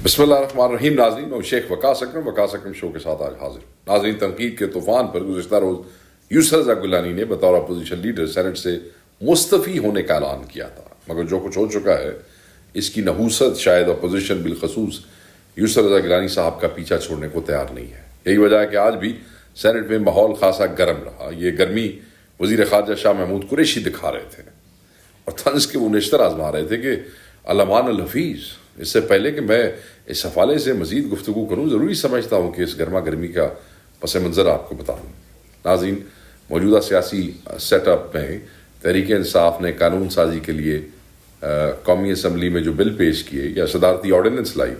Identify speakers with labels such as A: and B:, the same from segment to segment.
A: بسم اللہ الرحمن الرحیم. ناظرین، میں شیخ وقاص اکرم شو کے ساتھ آج حاضر. ناظرین، تنقید کے طوفان پر گزشتہ روز یسر رضا گیلانی نے بطور اپوزیشن لیڈر سینٹ سے مستعفی ہونے کا اعلان کیا تھا، مگر جو کچھ ہو چکا ہے اس کی نحوست شاید اپوزیشن بالخصوص یسر رضا گیلانی صاحب کا پیچھا چھوڑنے کو تیار نہیں ہے. یہی وجہ ہے کہ آج بھی سینٹ میں ماحول خاصا گرم رہا. یہ گرمی وزیر خارجہ شاہ محمود قریشی دکھا رہے تھے اور طنز کے وہ نشتر آزما رہے تھے کہ علمان الحفیظ. اس سے پہلے کہ میں اس حوالے سے مزید گفتگو کروں، ضروری سمجھتا ہوں کہ اس گرما گرمی کا پس منظر آپ کو بتاؤں. ناظرین، موجودہ سیاسی سیٹ اپ میں تحریک انصاف نے قانون سازی کے لیے قومی اسمبلی میں جو بل پیش کیے یا صدارتی آرڈیننس لائی،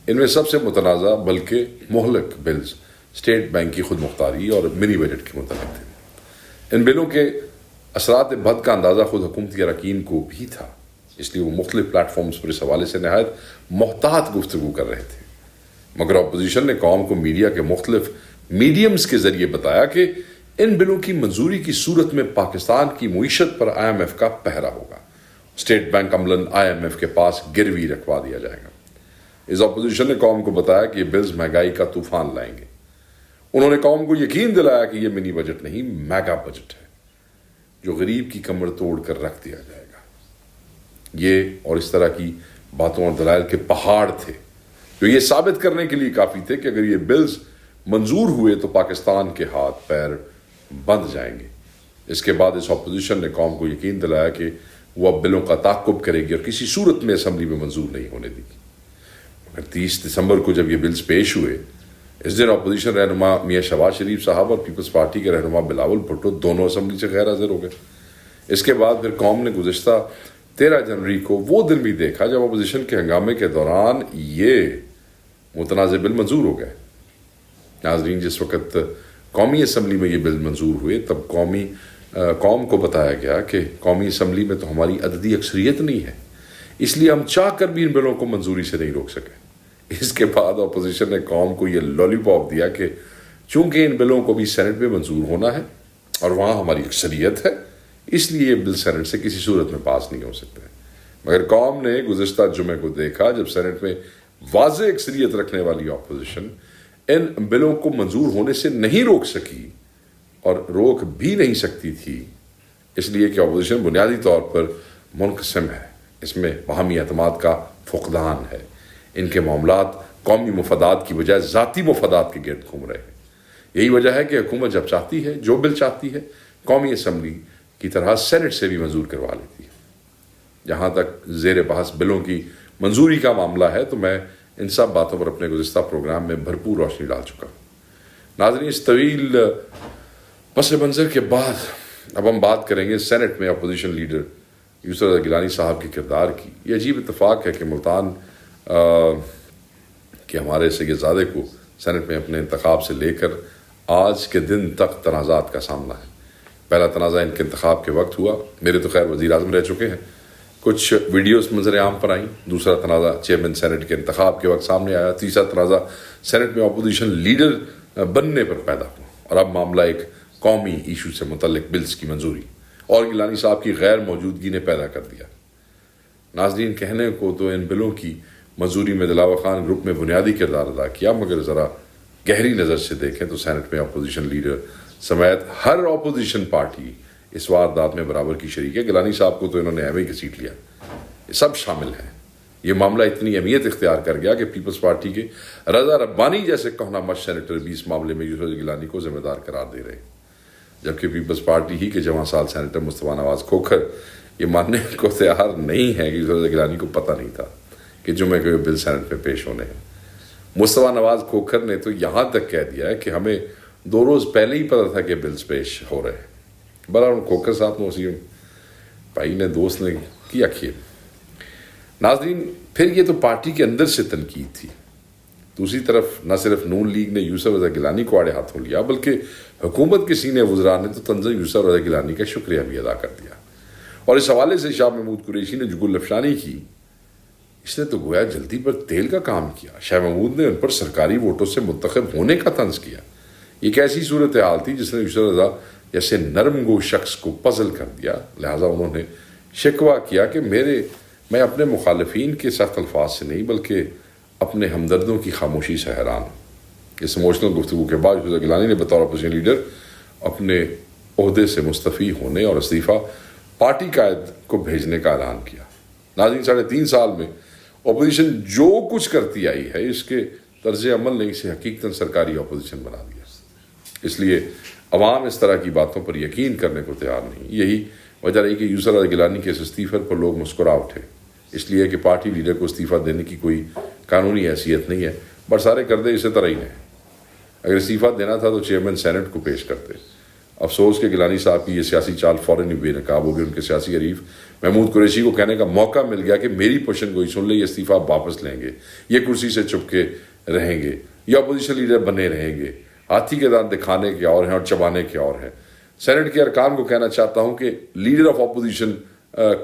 A: ان میں سب سے متنازع بلکہ مہلک بلز اسٹیٹ بینک کی خود مختاری اور منی بجٹ کے متعلق تھے. ان بلوں کے اثرات بد کا اندازہ خود حکومتی اراکین کو بھی تھا، اس لیے وہ مختلف پلیٹ فارمز پر اس حوالے سے نہایت محتاط گفتگو کر رہے تھے. مگر اپوزیشن نے قوم کو میڈیا کے مختلف میڈیمز کے ذریعے بتایا کہ ان بلوں کی منظوری کی صورت میں پاکستان کی معیشت پر IMF کا پہرا ہوگا. اسٹیٹ بینک عملاً IMF کے پاس گروی رکھوا دیا جائے گا. اس اپوزیشن نے قوم کو بتایا کہ یہ بلز مہنگائی کا طوفان لائیں گے. انہوں نے قوم کو یقین دلایا کہ یہ منی بجٹ نہیں، میگا بجٹ ہے جو غریب کی کمر توڑ کر رکھ دیا جائے گا. یہ اور اس طرح کی باتوں اور دلائل کے پہاڑ تھے جو یہ ثابت کرنے کے لیے کافی تھے کہ اگر یہ بلز منظور ہوئے تو پاکستان کے ہاتھ پیر بندھ جائیں گے. اس کے بعد اس اپوزیشن نے قوم کو یقین دلایا کہ وہ اب بلوں کا تعاقب کرے گی اور کسی صورت میں اسمبلی میں منظور نہیں ہونے دے گی. مگر 30 دسمبر کو جب یہ بلز پیش ہوئے، اس دن اپوزیشن رہنما میاں شہباز شریف صاحب اور پیپلز پارٹی کے رہنما بلاول بھٹو دونوں اسمبلی سے غیر حاضر ہو گئے. اس کے بعد پھر قوم نے گزشتہ 13 جنوری کو وہ دن بھی دیکھا جب اپوزیشن کے ہنگامے کے دوران یہ متنازع بل منظور ہو گئے. ناظرین، جس وقت قومی اسمبلی میں یہ بل منظور ہوئے تب قوم کو بتایا گیا کہ قومی اسمبلی میں تو ہماری عددی اکثریت نہیں ہے، اس لیے ہم چاہ کر بھی ان بلوں کو منظوری سے نہیں روک سکے. اس کے بعد اپوزیشن نے قوم کو یہ لالی پاپ دیا کہ چونکہ ان بلوں کو بھی سینٹ میں منظور ہونا ہے اور وہاں ہماری اکثریت ہے، اس لیے یہ بل سینٹ سے کسی صورت میں پاس نہیں ہو سکتے. مگر قوم نے گزشتہ جمعے کو دیکھا جب سینٹ میں واضح اکثریت رکھنے والی اپوزیشن ان بلوں کو منظور ہونے سے نہیں روک سکی اور روک بھی نہیں سکتی تھی، اس لیے کہ اپوزیشن بنیادی طور پر منقسم ہے. اس میں باہمی اعتماد کا فقدان ہے. ان کے معاملات قومی مفادات کی بجائے ذاتی مفادات کے گرد گھوم رہے ہیں. یہی وجہ ہے کہ حکومت جب چاہتی ہے جو بل چاہتی ہے قومی اسمبلی کی طرح سینٹ سے بھی منظور کروا لیتی ہے. جہاں تک زیر بحث بلوں کی منظوری کا معاملہ ہے تو میں ان سب باتوں پر اپنے گزشتہ پروگرام میں بھرپور روشنی ڈال چکا ہوں. ناظرین، اس طویل پس منظر کے بعد اب ہم بات کریں گے سینٹ میں اپوزیشن لیڈر یسر رضا گیلانی صاحب کے کردار کی. یہ عجیب اتفاق ہے کہ ملتان کہ ہمارے سید زادے کو سینٹ میں اپنے انتخاب سے لے کر آج کے دن تک تنازعات کا سامنا ہے. پہلا تنازع ان کے انتخاب کے وقت ہوا، میرے تو خیر وزیر اعظم رہ چکے ہیں، کچھ ویڈیوز منظر عام پر آئیں. دوسرا تنازع چیئرمین سینٹ کے انتخاب کے وقت سامنے آیا. تیسرا تنازع سینٹ میں اپوزیشن لیڈر بننے پر پیدا ہوا. اور اب معاملہ ایک قومی ایشو سے متعلق بلز کی منظوری اور گیلانی صاحب کی غیر موجودگی نے پیدا کر دیا. ناظرین، کہنے کو تو ان بلوں کی منظوری میں دلاور خان گروپ میں بنیادی کردار ادا کیا، مگر ذرا گہری نظر سے دیکھیں تو سینٹ میں اپوزیشن لیڈر سمیت ہر اپوزیشن پارٹی اس واردات میں برابر کی شریک ہے. گیلانی صاحب کو تو انہوں نے ایویں گھسیٹ لیا، یہ سب شامل ہیں. یہ معاملہ اتنی اہمیت اختیار کر گیا کہ پیپلز پارٹی کے رضا ربانی جیسے کہنا مش سینیٹر بھی اس معاملے میں یسر گیلانی کو ذمہ دار قرار دے رہے ہیں، جبکہ پیپلز پارٹی ہی کے جوان سال سینیٹر مصطفیٰ نواز کھوکھر یہ ماننے کو تیار نہیں ہے کہ یسر گیلانی کو پتہ نہیں تھا کہ جمعے کو یہ بل سینٹ میں پیش ہونے ہیں. مصطفیٰ نواز کھوکھر نے تو یہاں تک کہہ دیا ہے کہ ہمیں 2 روز پہلے ہی پتہ تھا کہ بلز پیش ہو رہے ہیں. برابر کھوکھر صاحب نے اسی بھائی نے دوست نے کیا کھیل. ناظرین، پھر یہ تو پارٹی کے اندر سے تنقید تھی. دوسری طرف نہ صرف نون لیگ نے یسر رضا گیلانی کو آڑے ہاتھوں لیا بلکہ حکومت کے سینئر وزراء نے تو تنزل یسر رضا گیلانی کا شکریہ بھی ادا کر دیا. اور اس حوالے سے شاہ محمود قریشی نے جو گل افشانی کی، اس نے تو گویا جلدی پر تیل کا کام کیا. شاہ محمود نے ان پر سرکاری ووٹوں سے منتخب ہونے کا طنز کیا. یہ ایک ایسی صورتحال تھی جس نے یسر رضا جیسے نرم گو شخص کو پزل کر دیا. لہٰذا انہوں نے شکوہ کیا کہ میں اپنے مخالفین کے سخت الفاظ سے نہیں بلکہ اپنے ہمدردوں کی خاموشی سے حیران ہوں۔ اس ایموشنل گفتگو کے بعد یوسف گیلانی نے بطور اپوزیشن لیڈر اپنے عہدے سے مستعفی ہونے اور استعفیٰ پارٹی قائد کو بھیجنے کا اعلان کیا۔ ناظرین، 3.5 سال میں اپوزیشن جو کچھ کرتی آئی ہے اس کے طرز عمل نے اسے حقیقتاً سرکاری اپوزیشن بنا دیا۔ اس لیے عوام اس طرح کی باتوں پر یقین کرنے کو تیار نہیں۔ یہی وجہ رہی کہ یوسف رضا گیلانی کے اس استعفے پر لوگ مسکرا اٹھے، اس لیے کہ پارٹی لیڈر کو استعفیٰ دینے کی کوئی قانونی حیثیت نہیں ہے، برسارے کردے اسی طرح ہی ہیں۔ اگر استعفیٰ دینا تھا تو چیئرمین سینٹ کو پیش کرتے۔ افسوس کہ گیلانی صاحب کی یہ سیاسی چال فوراً ہی بے نقاب ہو گئی۔ ان کے سیاسی حریف محمود قریشی کو کہنے کا موقع مل گیا کہ میری پوزیشن گوئی سن لے، یہ استعفیٰ واپس لیں گے، یہ کرسی سے چپ کے رہیں گے، یہ اپوزیشن لیڈر بنے رہیں گے۔ ہاتھی کے دانت دکھانے کے اور ہیں اور چبانے کے اور ہیں۔ سینٹ کے ارکان کو کہنا چاہتا ہوں کہ لیڈر آف اپوزیشن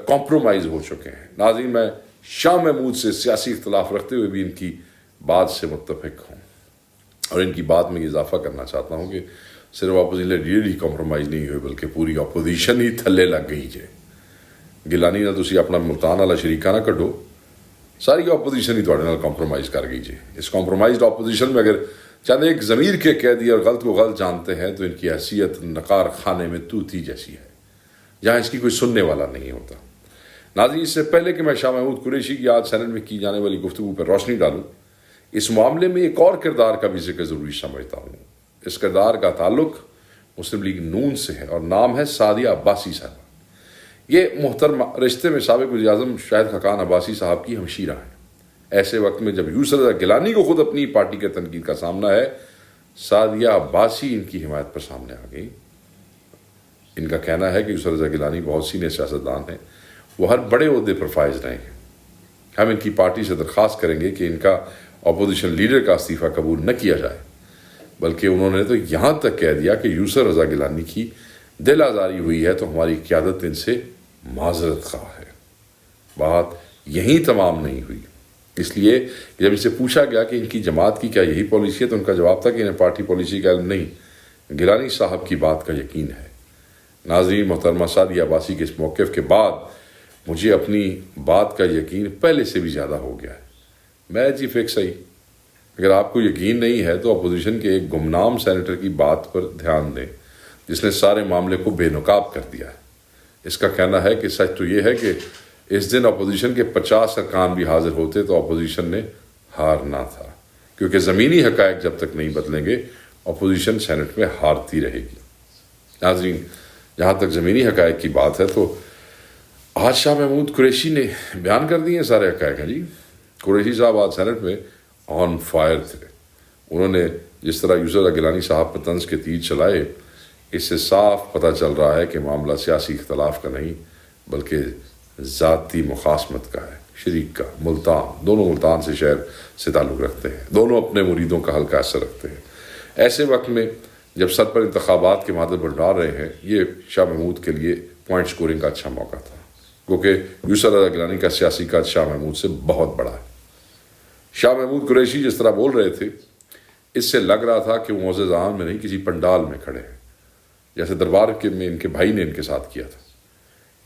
A: کمپرومائز ہو چکے ہیں۔ ناظرین، میں شاہ محمود سے سیاسی اختلاف رکھتے ہوئے بھی ان کی بات سے متفق ہوں، اور ان کی بات میں یہ اضافہ کرنا چاہتا ہوں کہ صرف اپوزیشن لیڈر ہی کمپرومائز نہیں ہوئے بلکہ پوری اپوزیشن ہی تھلے لگ گئی جے۔ گیلانی نہ تسی اپنا ملتان والا شریکہ نہ کڈو، ساری اپوزیشن ہی تھوڑے نال کمپرومائز کر گئی جے۔ اس کمپرومائزڈ اپوزیشن میں اگر چند ایک ضمیر کے قیدی اور غلط کو غلط جانتے ہیں تو ان کی حیثیت نقار خانے میں توتی جیسی ہے جہاں اس کی کوئی سننے والا نہیں ہوتا۔ ناظرین، اس سے پہلے کہ میں شاہ محمود قریشی کی آج سینٹ میں کی جانے والی گفتگو پر روشنی ڈالوں، اس معاملے میں ایک اور کردار کا بھی ذکر ضروری سمجھتا ہوں۔ اس کردار کا تعلق مسلم لیگ نون سے ہے اور نام ہے سعدیہ عباسی صاحبہ۔ یہ محترمہ رشتے میں سابق وزیر اعظم شاہد خاقان عباسی صاحب کی ہمشیرہ ہیں۔ ایسے وقت میں جب یوسف رضا گیلانی کو خود اپنی پارٹی کے تنقید کا سامنا ہے، سعدیہ عباسی ان کی حمایت پر سامنے آ گئی۔ ان کا کہنا ہے کہ یوسف رضا گیلانی بہت سینئر سیاستدان ہیں، وہ ہر بڑے عہدے پر فائز رہے ہیں۔ ہم ان کی پارٹی سے درخواست کریں گے کہ ان کا اپوزیشن لیڈر کا استعفیٰ قبول نہ کیا جائے، بلکہ انہوں نے تو یہاں تک کہہ دیا کہ یوسف رضا گیلانی کی دل آزاری ہوئی ہے تو ہماری قیادت ان سے معذرت خواہ ہے۔ بات یہیں تمام نہیں ہوئی، اس لیے جب ان سے پوچھا گیا کہ ان کی جماعت کی کیا یہی پالیسی ہے تو ان کا جواب تھا کہ انہیں پارٹی پالیسی کا علم نہیں، گیلانی صاحب کی بات کا یقین ہے۔ ناظرین، محترمہ سعدیہ عباسی کے اس موقف کے بعد مجھے اپنی بات کا یقین پہلے سے بھی زیادہ ہو گیا ہے۔ میں جی فکس ہی، اگر آپ کو یقین نہیں ہے تو اپوزیشن کے ایک گمنام سینیٹر کی بات پر دھیان دیں جس نے سارے معاملے کو بے نقاب کر دیا ہے۔ اس کا کہنا ہے کہ سچ تو یہ ہے کہ اس دن اپوزیشن کے 50 ارکان بھی حاضر ہوتے تو اپوزیشن نے ہارنا تھا، کیونکہ زمینی حقائق جب تک نہیں بدلیں گے اپوزیشن سینٹ میں ہارتی رہے گی۔ ناظرین، جہاں تک زمینی حقائق کی بات ہے تو آج شاہ محمود قریشی نے بیان کر دیے سارے حقائق ہیں۔ جی، قریشی صاحب آج سینٹ میں آن فائر تھے۔ انہوں نے جس طرح یوسف رضا گیلانی صاحب پر طنز کے تیر چلائے، اس سے صاف پتہ چل رہا ہے کہ معاملہ سیاسی اختلاف کا نہیں بلکہ ذاتی مخاصمت کا ہے۔ شریک کا ملتان، دونوں ملتان سے شہر سے تعلق رکھتے ہیں، دونوں اپنے مریدوں کا حلقہ اثر رکھتے ہیں۔ ایسے وقت میں جب سر پر انتخابات کے مادر بڑھا رہے ہیں، یہ شاہ محمود کے لیے پوائنٹ سکورنگ کا اچھا موقع تھا، کیونکہ یوسف رضا گیلانی کا سیاسی قد شاہ محمود سے بہت بڑا ہے۔ شاہ محمود قریشی جس طرح بول رہے تھے، اس سے لگ رہا تھا کہ وہ معزز عام میں نہیں کسی پنڈال میں کھڑے ہیں، جیسے دربار میں ان کے بھائی نے ان کے ساتھ کیا تھا۔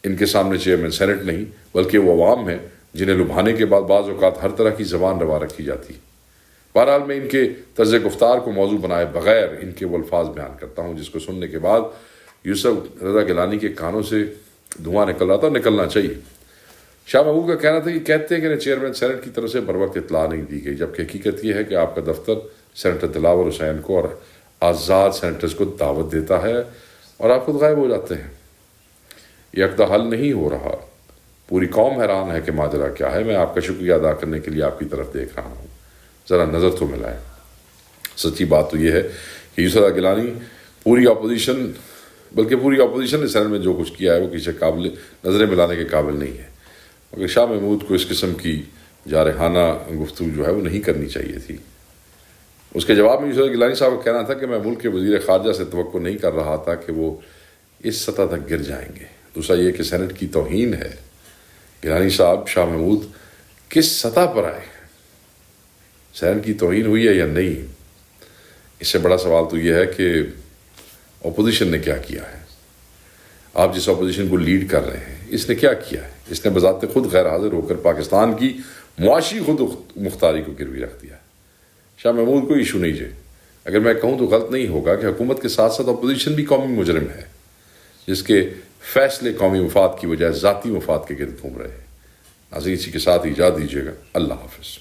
A: ان کے سامنے چیئرمین سینٹ نہیں بلکہ وہ عوام ہیں جنہیں لبھانے کے بعد بعض اوقات ہر طرح کی زبان روا رکھی جاتی۔ بہرحال میں ان کے طرز گفتار کو موضوع بنائے بغیر ان کے وہ الفاظ بیان کرتا ہوں جس کو سننے کے بعد یوسف رضا گیلانی کے کانوں سے دھواں نکل رہا تھا، نکلنا چاہیے۔ شاہ محمود کا کہنا تھا کہ کہتے ہیں کہ چیئرمین سینٹ کی طرف سے بر وقت اطلاع نہیں دی گئی، جبکہ حقیقت یہ ہے کہ آپ کا دفتر سینیٹر دلاور حسین کو اور آزاد سینیٹرز کو دعوت دیتا ہے اور آپ خود غائب ہو جاتے ہیں۔ یہ عقدہ حل نہیں ہو رہا، پوری قوم حیران ہے کہ ماجرا کیا ہے۔ میں آپ کا شکریہ ادا کرنے کے لیے آپ کی طرف دیکھ رہا ہوں، ذرا نظر تو ملائیں۔ سچی بات تو یہ ہے کہ یوسف رضا گیلانی پوری اپوزیشن نے سینٹ میں جو کچھ کیا ہے وہ کسی قابل نظریں ملانے کے قابل نہیں ہے، مگر شاہ محمود کو اس قسم کی جارحانہ گفتگو جو ہے وہ نہیں کرنی چاہیے تھی۔ اس کے جواب میں یوسف رضا گیلانی صاحب کا کہنا تھا کہ میں ملک کے وزیر خارجہ سے توقع نہیں کر رہا تھا کہ وہ اس سطح تک گر جائیں گے۔ دوسرا یہ کہ سینٹ کی توہین ہے۔ گیلانی صاحب، شاہ محمود کس سطح پر آئے؟ سینٹ کی توہین ہوئی ہے یا نہیں؟ اس سے بڑا سوال تو یہ ہے کہ اپوزیشن نے کیا کیا ہے؟ آپ جس اپوزیشن کو لیڈ کر رہے ہیں، اس نے کیا کیا ہے؟ اس نے بذات خود غیر حاضر ہو کر پاکستان کی معاشی خود مختاری کو گروی رکھ دیا. شاہ محمود کو ایشو نہیں اگر میں کہوں تو غلط نہیں ہوگا کہ حکومت کے ساتھ ساتھ اپوزیشن بھی قومی مجرم ہے جس کے فیصلے قومی مفاد کی بجائے ذاتی مفاد کے گرد گھوم رہے ہیں. ناظرین اسی کے ساتھ اجازت دیجیے گا. اللہ حافظ.